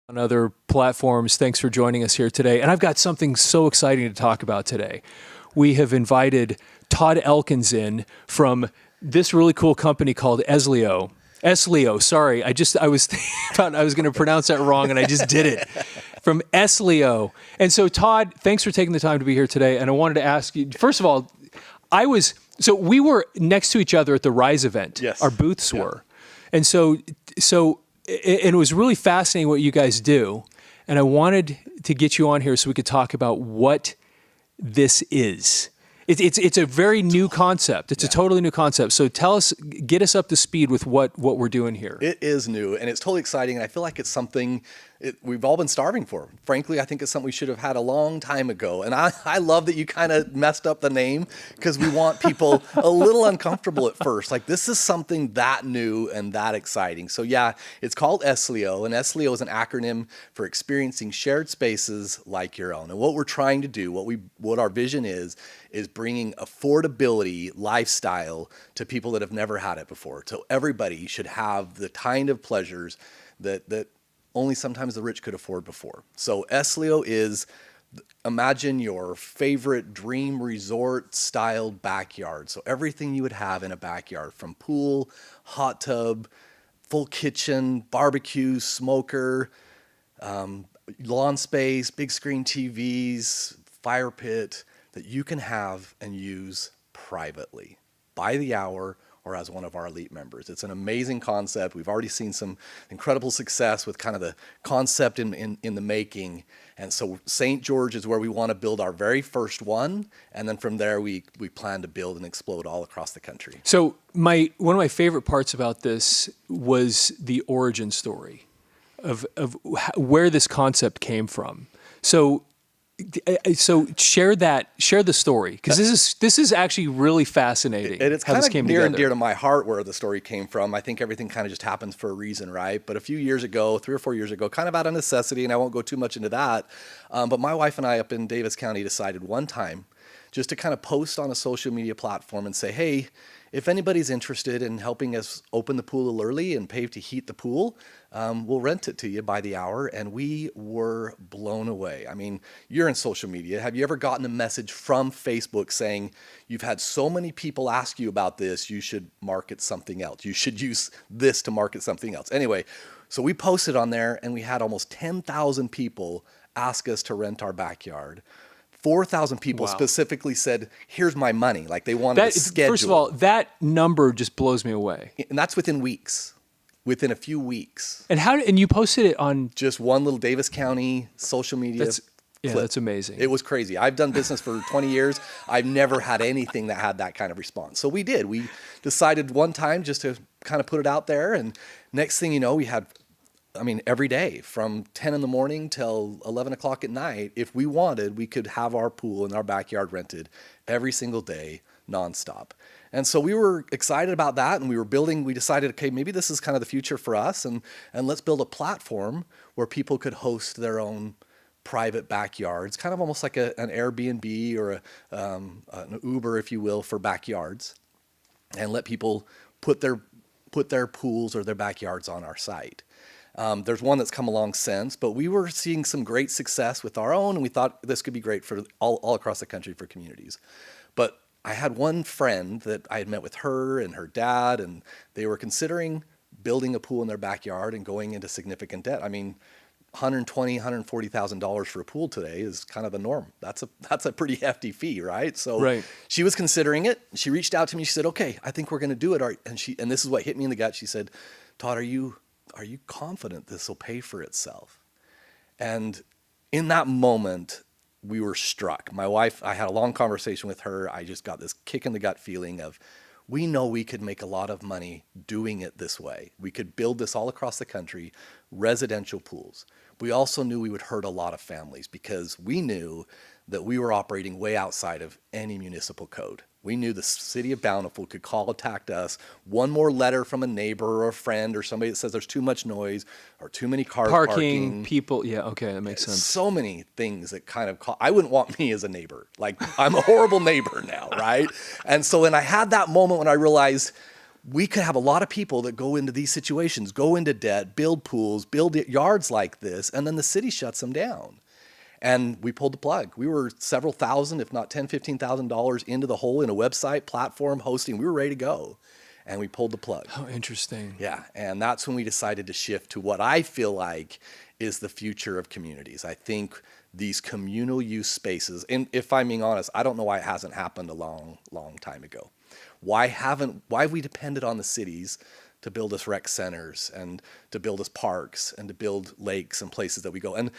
on other platforms. Thanks for joining us here today. And I've got something so exciting to talk about today. We have invited Todd Elkins in from this really cool company called ESSLYO. ESSLYO, sorry. I thought I was going to pronounce that wrong and I just did it. From ESSLYO. And so Todd, thanks for taking the time to be here today. And I wanted to ask you, first of all, we were next to each other at the Rise event. Yes. Our booths were. And so it was really fascinating what you guys do. And I wanted to get you on here so we could talk about what this is. It's a very new concept. It's a totally new concept. So get us up to speed with what we're doing here. It is new and it's totally exciting. And I feel like it's something we've all been starving for. Frankly, I think it's something we should have had a long time ago. And I love that you kind of messed up the name because we want people a little uncomfortable at first. Like this is something that new and that exciting. So yeah, it's called ESSLYO, and ESSLYO is an acronym for experiencing shared spaces like your own. And what we're trying to do, what our vision is bringing affordability lifestyle to people that have never had it before. So everybody should have the kind of pleasures that only sometimes the rich could afford before. So ESSLYO is, imagine your favorite dream resort styled backyard. So everything you would have in a backyard, from pool, hot tub, full kitchen, barbecue, smoker, lawn space, big screen TVs, fire pit, that you can have and use privately by the hour or as one of our elite members. It's an amazing concept. We've already seen some incredible success with kind of the concept in the making. And so St. George is where we want to build our very first one. And then from there, we plan to build and explode all across the country. So one of my favorite parts about this was the origin story of where this concept came from. So share the story, because this is actually really fascinating. And it's kind of near and dear to my heart where the story came from. I think everything kind of just happens for a reason, right? But a few years ago, 3 or 4 years ago, kind of out of necessity, and I won't go too much into that, but my wife and I up in Davis County decided one time just to kind of post on a social media platform and say, hey, if anybody's interested in helping us open the pool a little early and pay to heat the pool, we'll rent it to you by the hour. And we were blown away. I mean, you're in social media. Have you ever gotten a message from Facebook saying, you've had so many people ask you about this, you should market something else. You should use this to market something else. Anyway, so we posted on there and we had almost 10,000 people ask us to rent our backyard. 4,000 people specifically said, here's my money. Like they wanted a schedule. First of all, that number just blows me away. And that's within weeks, within a few weeks. And you posted it on just one little Davis County social media clip. That's amazing. It was crazy. I've done business for 20 years. I've never had anything that had that kind of response. So we did. We decided one time just to kind of put it out there. And next thing you know, we had, every day from 10 in the morning till 11 o'clock at night, if we wanted, we could have our pool in our backyard rented every single day, nonstop. And so we were excited about that, and we decided, okay, maybe this is kind of the future for us, and let's build a platform where people could host their own private backyards, kind of almost like an Airbnb or an Uber, if you will, for backyards, and let people put their pools or their backyards on our site. There's one that's come along since, but we were seeing some great success with our own, and we thought this could be great for all across the country for communities. But I had one friend that I had met with her and her dad, and they were considering building a pool in their backyard and going into significant debt. $120,000, $140,000 for a pool today is kind of the norm. That's a pretty hefty fee, right? So she was considering it. She reached out to me. She said, okay, I think we're going to do it. And this is what hit me in the gut. She said, Todd, are you confident this will pay for itself? And in that moment, we were struck. My wife, I had a long conversation with her. I just got this kick in the gut feeling of, we know we could make a lot of money doing it this way. We could build this all across the country, residential pools. We also knew we would hurt a lot of families because we knew that we were operating way outside of any municipal code. We knew the city of Bountiful could contact us. One more letter from a neighbor or a friend or somebody that says there's too much noise or too many cars parking. People. Yeah, okay, that makes sense. So many things that kind of I wouldn't want me as a neighbor. Like, I'm a horrible neighbor now, right? And so when I had that moment when I realized we could have a lot of people that go into these situations, go into debt, build pools, build yards like this, and then the city shuts them down. And we pulled the plug. We were several thousand, if not $10,000, $15,000 into the hole in a website, platform, hosting. We were ready to go. And we pulled the plug. How interesting. Yeah. And that's when we decided to shift to what I feel like is the future of communities. I think these communal use spaces, and if I'm being honest, I don't know why it hasn't happened a long, long time ago. Why have we depended on the cities to build us rec centers and to build us parks and to build lakes and places that we go? And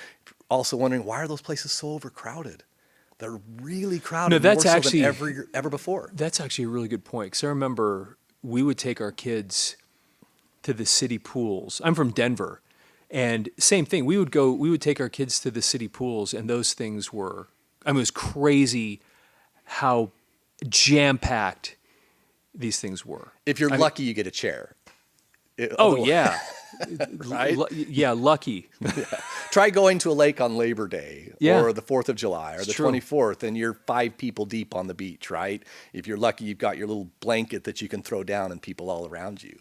also wondering, why are those places so overcrowded? They're really crowded. No, that's more so actually than ever before. That's actually a really good point. Because I remember we would take our kids to the city pools. I'm from Denver, and same thing. We would take our kids to the city pools, and those things were, I mean, it was crazy how jam-packed these things were. If you're lucky, you get a chair. Yeah. Right? Yeah, lucky. Yeah. Try going to a lake on Labor Day or the 4th of July or the 24th, and you're 5 people deep on the beach, right? If you're lucky, you've got your little blanket that you can throw down and people all around you.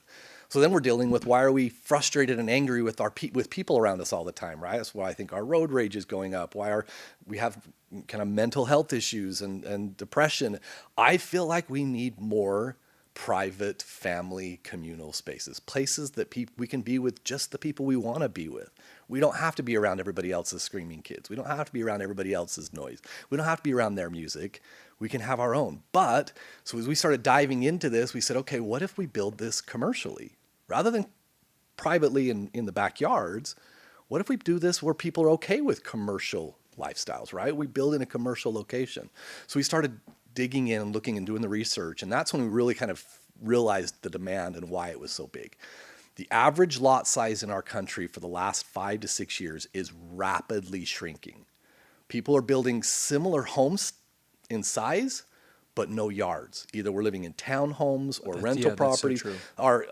So then we're dealing with, why are we frustrated and angry with with people around us all the time, right? That's why I think our road rage is going up. Why we have kind of mental health issues and depression. I feel like we need more private, family, communal spaces, places that we can be with just the people we want to be with. We don't have to be around everybody else's screaming kids. We don't have to be around everybody else's noise. We don't have to be around their music. We can have our own. But, so as we started diving into this, we said, okay, what if we build this commercially? Rather than privately in the backyards, what if we do this where people are okay with commercial lifestyles, right? We build in a commercial location. So we started digging in and looking and doing the research, and that's when we really kind of realized the demand and why it was so big. The average lot size in our country for the last 5 to 6 years is rapidly shrinking. People are building similar homes in size, but no yards. Either we're living in townhomes or rental properties. So true. Our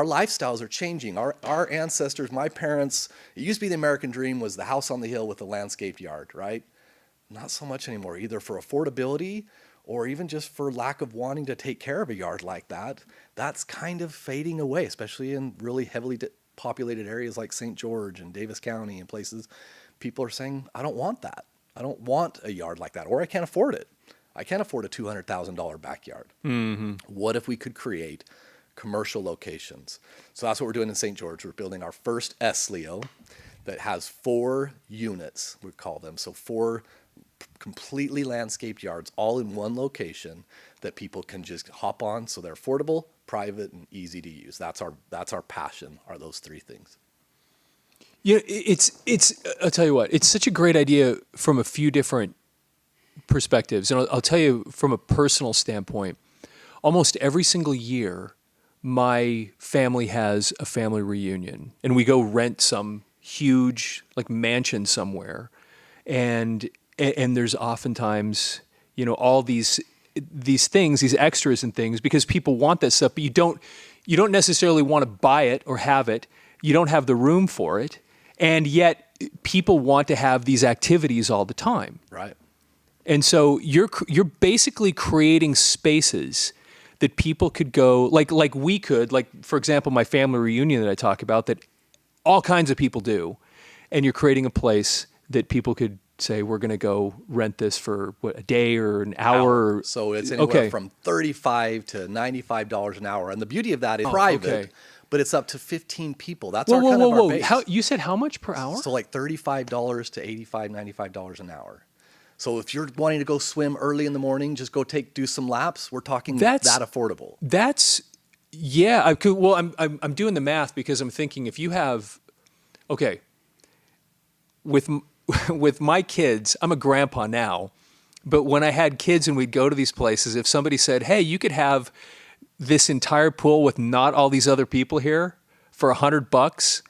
lifestyles are changing. Our ancestors, my parents, it used to be the American dream was the house on the hill with a landscaped yard, right? Not so much anymore, either for affordability or even just for lack of wanting to take care of a yard like that. That's kind of fading away, especially in really heavily populated areas like St. George and Davis County and places. People are saying, I don't want that. I don't want a yard like that, or I can't afford it. I can't afford a $200,000 backyard. Mm-hmm. What if we could create commercial locations? So that's what we're doing in St. George. We're building our first ESSLYO that has 4 units, we call them. So 4 completely landscaped yards all in one location that people can just hop on, so they're affordable, private, and easy to use. That's our passion, are those 3 things. Yeah, I'll tell you what, it's such a great idea from a few different perspectives. And I'll tell you from a personal standpoint, almost every single year, my family has a family reunion, and we go rent some huge mansion somewhere, and there's oftentimes all these things, these extras and things, because people want that stuff, but you don't necessarily want to buy it or have it. You don't have the room for it, and yet people want to have these activities all the time. Right. And so you're basically creating spaces that people could go, like we could, for example, my family reunion that I talk about, that all kinds of people do, and you're creating a place that people could say, we're going to go rent this for a day or an hour. So it's anywhere from $35 to $95 an hour. And the beauty of that is private, but it's up to 15 people. That's our base. You said how much per hour? So like $35 to $85, $95 an hour. So if you're wanting to go swim early in the morning, just go do some laps. We're talking that affordable. I'm doing the math because I'm thinking, if you have, with my kids, I'm a grandpa now, but when I had kids and we'd go to these places, if somebody said, hey, you could have this entire pool with not all these other people here for $100,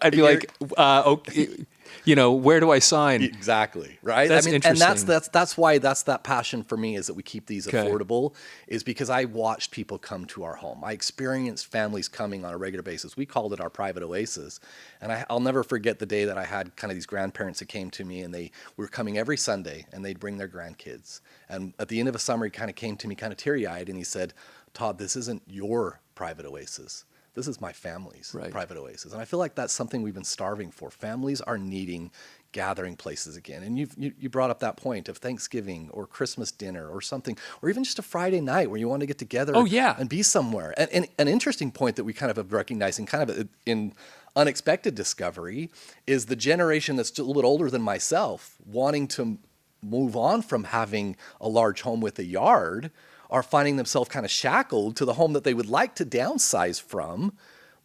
I'd be like, okay. Where do I sign? Exactly, right? That's interesting. And that's why that passion for me is that we keep these affordable, is because I watched people come to our home. I experienced families coming on a regular basis. We called it our private oasis. And I'll never forget the day that I had kind of these grandparents that came to me, and we were coming every Sunday, and they'd bring their grandkids. And at the end of a summer, he kind of came to me kind of teary-eyed, and he said, Todd, this isn't your private oasis. This is my family's Right. private oasis. And I feel like that's something we've been starving for. Families are needing gathering places again. And you brought up that point of Thanksgiving or Christmas dinner or something, or even just a Friday night where you want to get together and be somewhere. And an interesting point that we kind of have recognized and kind of in unexpected discovery is the generation that's a little bit older than myself wanting to move on from having a large home with a yard are finding themselves kind of shackled to the home that they would like to downsize from,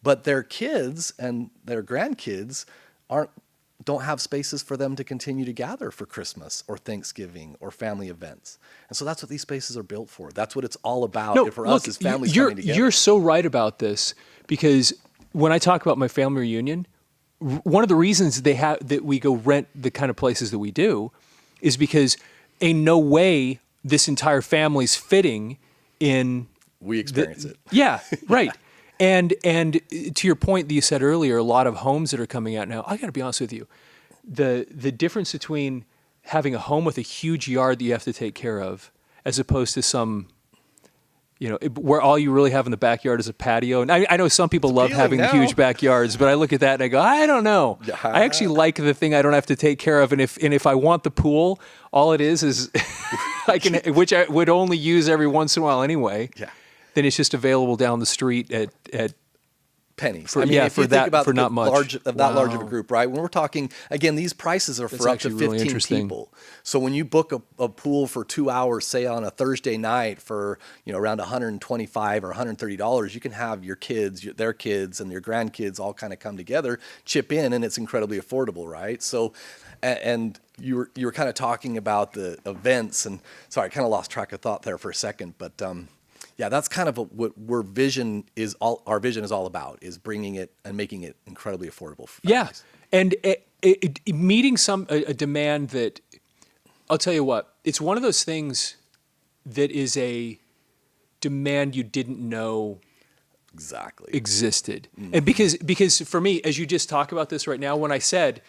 but their kids and their grandkids don't have spaces for them to continue to gather for Christmas or Thanksgiving or family events. And so that's what these spaces are built for. That's what it's all about for us as families coming together. You're so right about this, because when I talk about my family reunion, one of the reasons that we go rent the kind of places that we do is because ain't no way this entire family's fitting in. We experience it. Yeah, right. And to your point that you said earlier, a lot of homes that are coming out now, I got to be honest with you, the difference between having a home with a huge yard that you have to take care of as opposed to some, where all you really have in the backyard is a patio. And I know some people love having the huge backyards, but I look at that and I go, I don't know. I actually like the thing I don't have to take care of. And if I want the pool, all it is I can, which I would only use every once in a while anyway. Yeah. Then it's just available down the street at pennies. If you think about not much. That large of a group, right? When we're talking, again, these prices are for up to 15 people. So when you book a pool for 2 hours, say on a Thursday night for around $125 or $130, you can have your kids, their kids, and your grandkids all kind of come together, chip in, and it's incredibly affordable, right? So, and you were kind of talking about the events, and sorry, I kind of lost track of thought there for a second, but. Yeah, that's kind of what our vision is all about, is bringing it and making it incredibly affordable for families. Yeah, and meeting a demand that, I'll tell you what, it's one of those things that is a demand you didn't know existed. And because for me, as you just talk about this right now, when I said,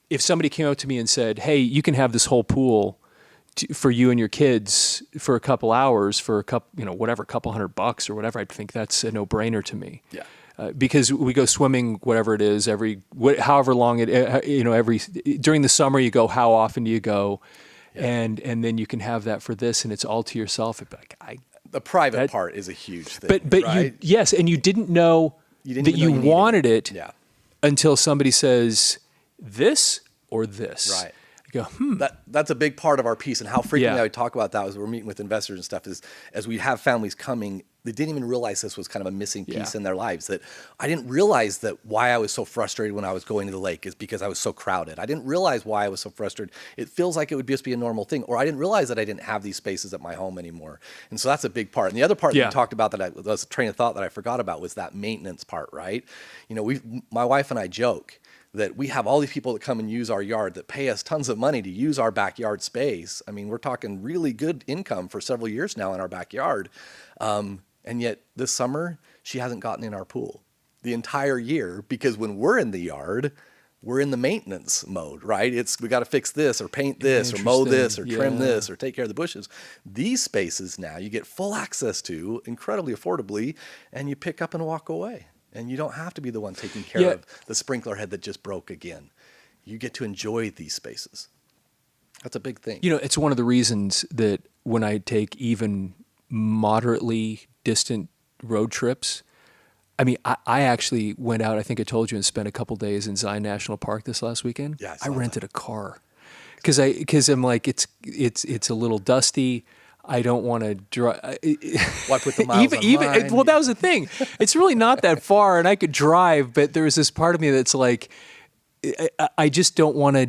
if somebody came up to me and said, hey, you can have this whole pool for you and your kids for a couple hours for a couple, whatever, couple $100 or whatever, I'd think that's a no-brainer to me. Yeah. Because we go swimming, whatever it is, however long during the summer you go, how often do you go? Yeah. And then you can have that for this, and it's all to yourself. The private part is a huge thing. But right? and you didn't know that you wanted it until somebody says this or this. Right. Go, That's a big part of our piece, and how frequently I talk about that as we're meeting with investors and stuff is as we have families coming, they didn't even realize this was kind of a missing piece in their lives. That I didn't realize that why I was so frustrated when I was going to the lake is because I was so crowded. I didn't realize why I was so frustrated. It feels like it would just be a normal thing, or I didn't realize that I didn't have these spaces at my home anymore. And so that's a big part. And the other part that you talked about that was a train of thought that I forgot about was that maintenance part, right? My wife and I joke that we have all these people that come and use our yard that pay us tons of money to use our backyard space. I mean, we're talking really good income for several years now in our backyard. And yet this summer, she hasn't gotten in our pool the entire year, because when we're in the yard, we're in the maintenance mode, right? We got to fix this or paint this or mow this or trim this or take care of the bushes. These spaces now you get full access to incredibly affordably, and you pick up and walk away. And you don't have to be the one taking care of the sprinkler head that just broke again. You get to enjoy these spaces. That's a big thing. It's one of the reasons that when I take even moderately distant road trips, I mean, I actually went out, I think I told you, and spent a couple days in Zion National Park this last weekend. Yeah, I rented a car because I'm like, it's a little dusty. I don't want to drive. Why put the miles on mine? Well, that was the thing. It's really not that far, and I could drive, but there was this part of me that's like, I just don't want to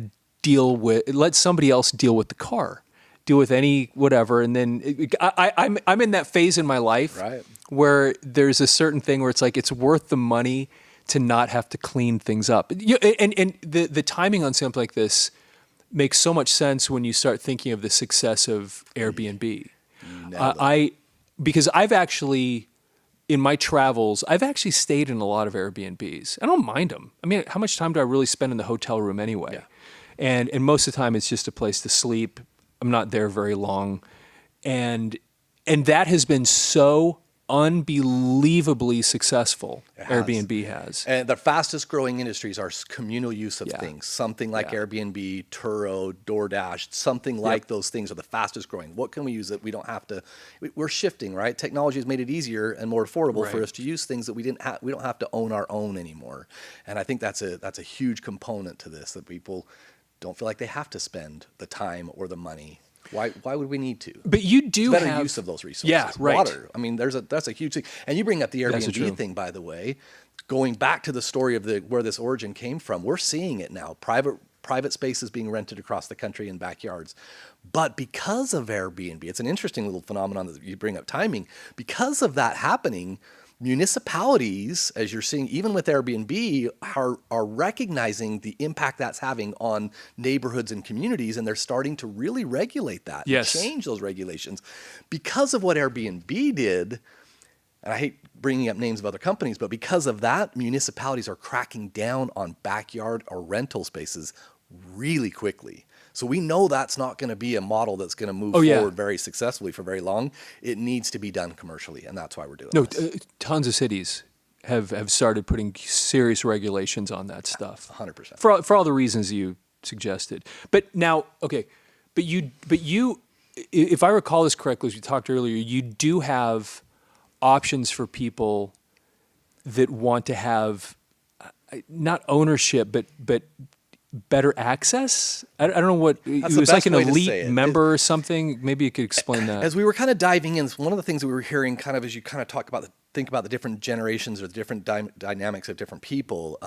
let somebody else deal with the car, deal with any whatever. And then I'm in that phase in my life where there's a certain thing where it's like, it's worth the money to not have to clean things up. And the timing on something like this makes so much sense when you start thinking of the success of Airbnb. Because I've actually, in my travels, I've actually stayed in a lot of Airbnbs. I don't mind them. I mean, how much time do I really spend in the hotel room anyway? Yeah. And most of the time it's just a place to sleep. I'm not there very long. And that has been so unbelievably successful. It has. Airbnb has. And the fastest growing industries are communal use of Yeah. things. Something like Yeah. Airbnb, Turo, DoorDash, something like those things are the fastest growing. What can we use that we don't have to? We're shifting, right? Technology has made it easier and more affordable for Right. us to use things that we don't have to own our own anymore. And I think that's a huge component to this, that people don't feel like they have to spend the time or the money. Why would we need to? But you do Better have use of those resources. Yeah, right. Water. I mean, that's a huge thing. And you bring up the That's true. Airbnb thing, by the way. Going back to the story of where this origin came from, we're seeing it now. Private spaces being rented across the country in backyards. But because of Airbnb, it's an interesting little phenomenon that you bring up timing. Because of that happening, municipalities, as you're seeing, even with Airbnb, are recognizing the impact that's having on neighborhoods and communities, and they're starting to really regulate that, Yes. and change those regulations. Because of what Airbnb did, and I hate bringing up names of other companies, but because of that, municipalities are cracking down on backyard or rental spaces really quickly. So we know that's not going to be a model that's going to move forward very successfully for very long. It needs to be done commercially, and that's why we're doing No, this. tons of cities have started putting serious regulations on that stuff. 100%. For all the reasons you suggested. But now, okay, but you, if I recall this correctly, as we talked earlier, you do have options for people that want to have not ownership, but better access. I don't know what it the was, like best an way to say elite it. member or something. Maybe you could explain that. As we were kind of diving in, one of the things that we were hearing, kind of as you kind of think about the different generations or the different dynamics of different people,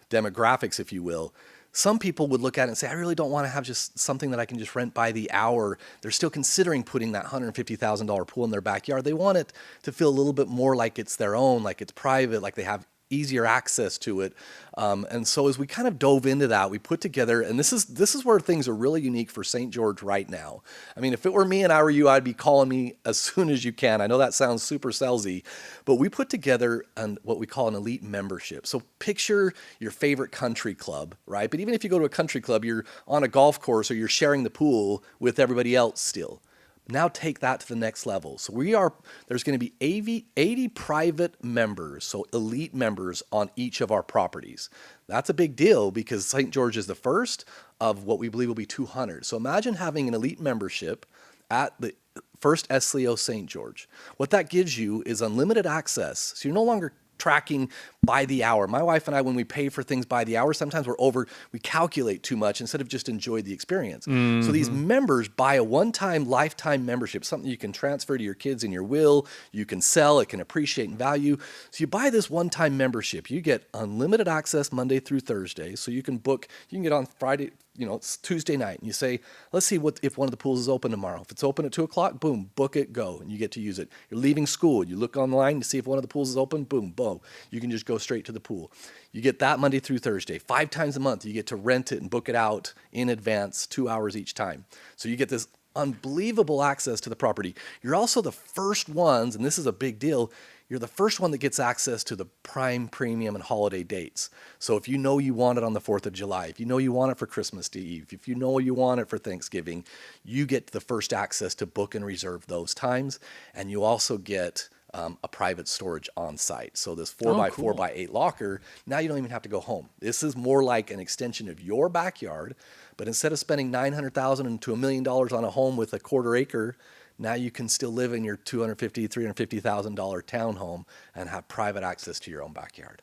demographics, if you will. Some people would look at it and say, I really don't want to have just something that I can just rent by the hour. They're still considering putting that $150,000 pool in their backyard. They want it to feel a little bit more like it's their own, like it's private, like they have easier access to it. And so as we kind of dove into that, we put together, and this is where things are really unique for St. George right now. I mean, if it were me and I were you, I'd be calling me as soon as you can. I know that sounds super salesy, but we put together what we call an elite membership. So picture your favorite country club, right? But even if you go to a country club, you're on a golf course or you're sharing the pool with everybody else still. Now take that to the next level. So there's going to be 80 private members, so elite members on each of our properties. That's a big deal because St. George is the first of what we believe will be 200. So imagine having an elite membership at the first ESSLYO St. George. What that gives you is unlimited access. So you're no longer tracking by the hour. My wife and I, when we pay for things by the hour, sometimes we calculate too much instead of just enjoy the experience. Mm-hmm. So these members buy a one-time lifetime membership, something you can transfer to your kids in your will, you can sell, it can appreciate in value. So you buy this one-time membership, you get unlimited access Monday through Thursday. So you can get on Friday, it's Tuesday night, and you say, let's see if one of the pools is open tomorrow. If it's open at 2 o'clock, boom, book it, go, and you get to use it. You're leaving school, you look online to see if one of the pools is open, boom, boom. You can just go straight to the pool. You get that Monday through Thursday. 5 times a month, you get to rent it and book it out in advance, 2 hours each time. So you get this unbelievable access to the property. You're also the first ones, and this is a big deal, you're the first one that gets access to the prime, premium, and holiday dates. So if you know you want it on the 4th of July, if you know you want it for Christmas Eve, if you know you want it for Thanksgiving, you get the first access to book and reserve those times. And you also get a private storage on site. So this 4x4 by 8 locker, now you don't even have to go home. This is more like an extension of your backyard, but instead of spending $900,000 to $1 million on a home with a quarter acre, now you can still live in your $250,000, $350,000 townhome and have private access to your own backyard.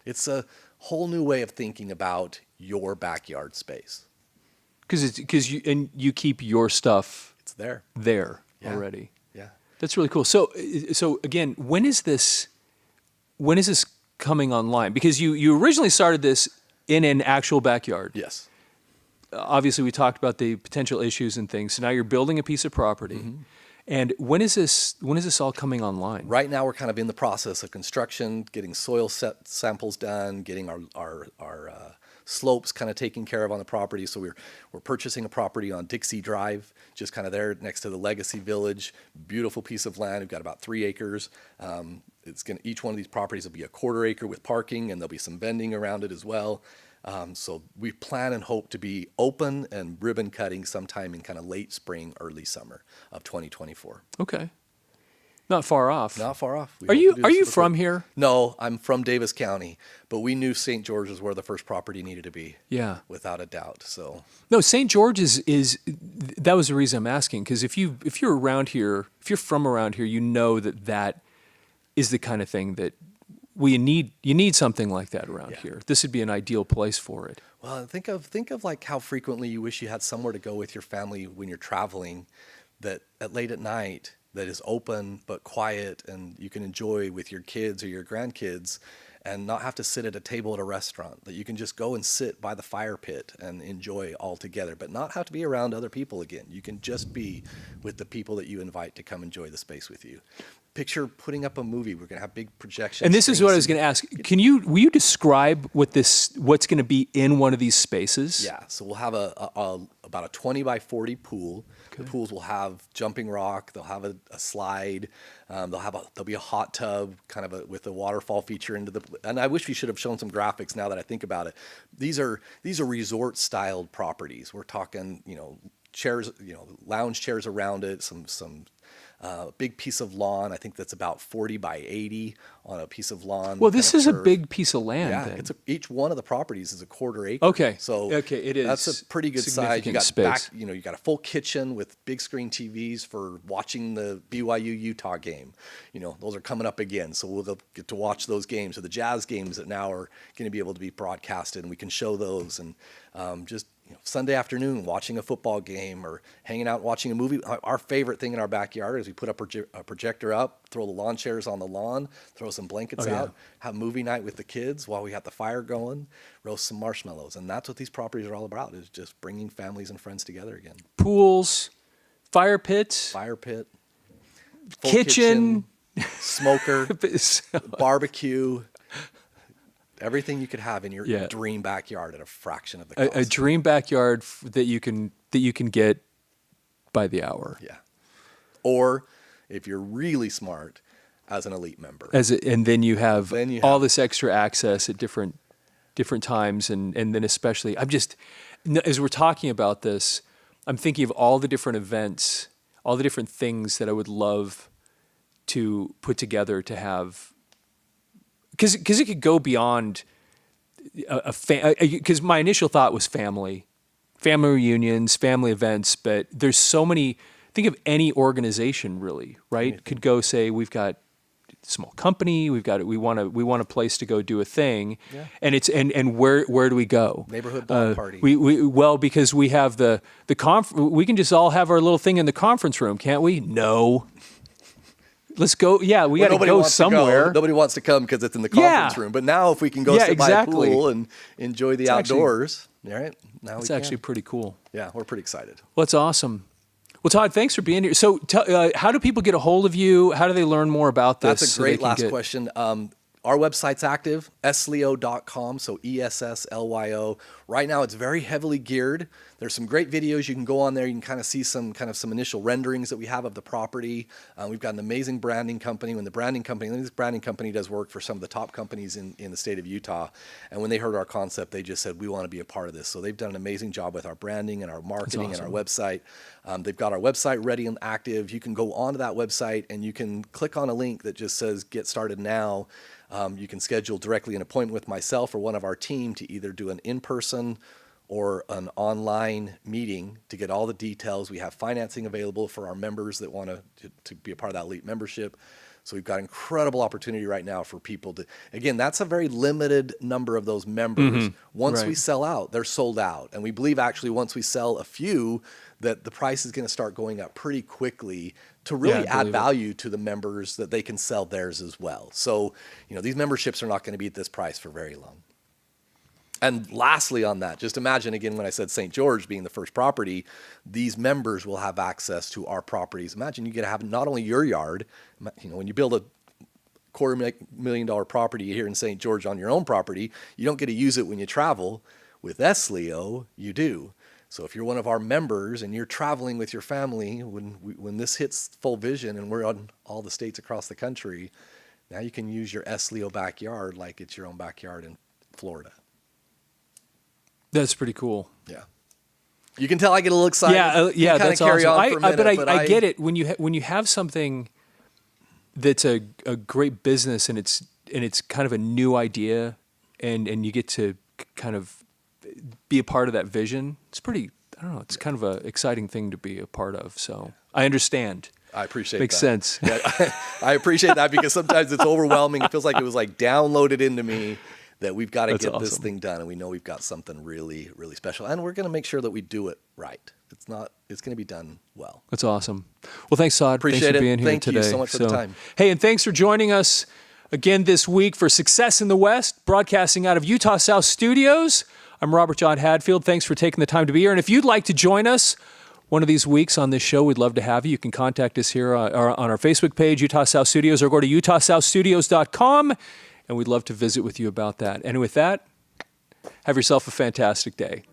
It's a whole new way of thinking about your backyard space. Because you keep your stuff. It's there already. Yeah. That's really cool. So again, when is this coming online? Because you originally started this in an actual backyard. Yes. Obviously, we talked about the potential issues and things. So now you're building a piece of property. Mm-hmm. And when is this all coming online? Right now, we're kind of in the process of construction, getting soil samples done, getting our slopes kind of taken care of on the property. So we're purchasing a property on Dixie Drive, just kind of there next to the Legacy Village. Beautiful piece of land. We've got about 3 acres. Each one of these properties will be a quarter acre with parking, and there'll be some vending around it as well. So we plan and hope to be open and ribbon cutting sometime in kind of late spring, early summer of 2024. Okay. Not far off. Not far off. We Are hope you to do are this you for the from foot- here? No, I'm from Davis County, but we knew St. George was where the first property needed to be. Yeah. Without a doubt. So No, St. George is that was the reason I'm asking, because if you're around here, if you're from around here, you know that is the kind of thing that you need something like that around here. This would be an ideal place for it. well, think of like how frequently you wish you had somewhere to go with your family when you're traveling, that at late at night, that is open but quiet, and you can enjoy with your kids or your grandkids, and not have to sit at a table at a restaurant. That you can just go and sit by the fire pit and enjoy all together, but not have to be around other people again. You can just be with the people that you invite to come enjoy the space with you. Picture putting up a movie. We're gonna have big projections. And this is what I was going to ask. Will you describe what's going to be in one of these spaces? Yeah, so we'll have about a 20 by 40 pool. The pools will have jumping rock. They'll have a slide. There'll be a hot tub, with a waterfall feature into the. And I wish we should have shown some graphics now that I think about it. These are resort styled properties. We're talking, chairs, lounge chairs around it, some big piece of lawn. I think that's about 40 by 80 on a piece of lawn. Well, this is a curve. big piece of land. Yeah, then. each one of the properties is a quarter acre. Okay. So it is. That's a pretty good size. You significant got space. you got a full kitchen with big screen TVs for watching the BYU Utah game. Those are coming up again, so we'll get to watch those games. So the Jazz games that now are going to be able to be broadcasted, and we can show those, and just. Sunday afternoon watching a football game or hanging out watching a movie. Our favorite thing in our backyard is we put a projector up, throw the lawn chairs on the lawn, throw some blankets out, have movie night with the kids while we have the fire going, roast some marshmallows. And that's what these properties are all about, is just bringing families and friends together again. Pools, fire pits, Fire pit, kitchen, smoker, barbecue. Everything you could have in your dream backyard at a fraction of the cost. a dream backyard that you can get by the hour. Yeah. Or if you're really smart, as an elite member. And then you have all this extra access at different times, and then especially as we're talking about this, I'm thinking of all the different events, all the different things that I would love to put together to have. Because it could go beyond because my initial thought was family reunions, family events, but there's so many. Think of any organization, really, right? Could go say we've got a small company, we want a place to go do a thing, and it's and where do we go? Neighborhood block party. Because we have the we can just all have our little thing in the conference room, can't we? No. Let's go. Yeah, we got to go somewhere. Nobody wants to come because it's in the conference room. But now, if we can go sit by a pool and enjoy the outdoors, all right? Now it's actually pretty cool. Yeah, we're pretty excited. Well, it's awesome. Well, Todd, thanks for being here. So, how do people get a hold of you? How do they learn more about this? That's a great last question. Our website's active, ESSLYO.com, so ESSLYO. Right now, it's very heavily geared. There's some great videos. You can go on there. You can kind of see some initial renderings that we have of the property. We've got an amazing branding company. This branding company does work for some of the top companies in the state of Utah. And when they heard our concept, they just said, we want to be a part of this. So they've done an amazing job with our branding and our marketing and our website. They've got our website ready and active. You can go onto that website and you can click on a link that just says, get started now. You can schedule directly an appointment with myself or one of our team to either do an in-person or an online meeting to get all the details. We have financing available for our members that want to be a part of that elite membership. So we've got incredible opportunity right now for people to, again, that's a very limited number of those members. Once we sell out, they're sold out. And we believe actually once we sell a few, that the price is going to start going up pretty quickly to really add value to the members, that they can sell theirs as well. So, these memberships are not going to be at this price for very long. And lastly on that, just imagine again when I said St. George being the first property, these members will have access to our properties. Imagine you get to have not only your yard, when you build a $250,000 property here in St. George on your own property, you don't get to use it when you travel. With ESSLYO, you do. So if you're one of our members and you're traveling with your family, when this hits full vision and we're on all the states across the country, now you can use your ESSLYO backyard like it's your own backyard in Florida. That's pretty cool. Yeah. You can tell I get a little excited. Yeah, that's carry awesome. On for a minute, but I get it when you have something that's a great business, and it's kind of a new idea, and you get to kind of be a part of that vision. It's pretty, I don't know, it's kind of an exciting thing to be a part of. So I understand. I appreciate Makes that. sense. Yeah, I appreciate that because sometimes it's overwhelming. It feels like it was like downloaded into me that we've got to That's get this awesome. thing done, and we know we've got something really, really special, and we're going to make sure that we do it right. It's going to be done well. That's awesome. Well, thanks, Todd. Appreciate thanks for it. being here Thank today. you so much for the time. Hey, and thanks for joining us again this week for Success in the West, broadcasting out of Utah South Studios. I'm Robert John Hadfield. Thanks for taking the time to be here. And if you'd like to join us one of these weeks on this show, we'd love to have you. You can contact us here on our Facebook page, Utah South Studios, or go to utahsouthstudios.com, and we'd love to visit with you about that. And with that, have yourself a fantastic day.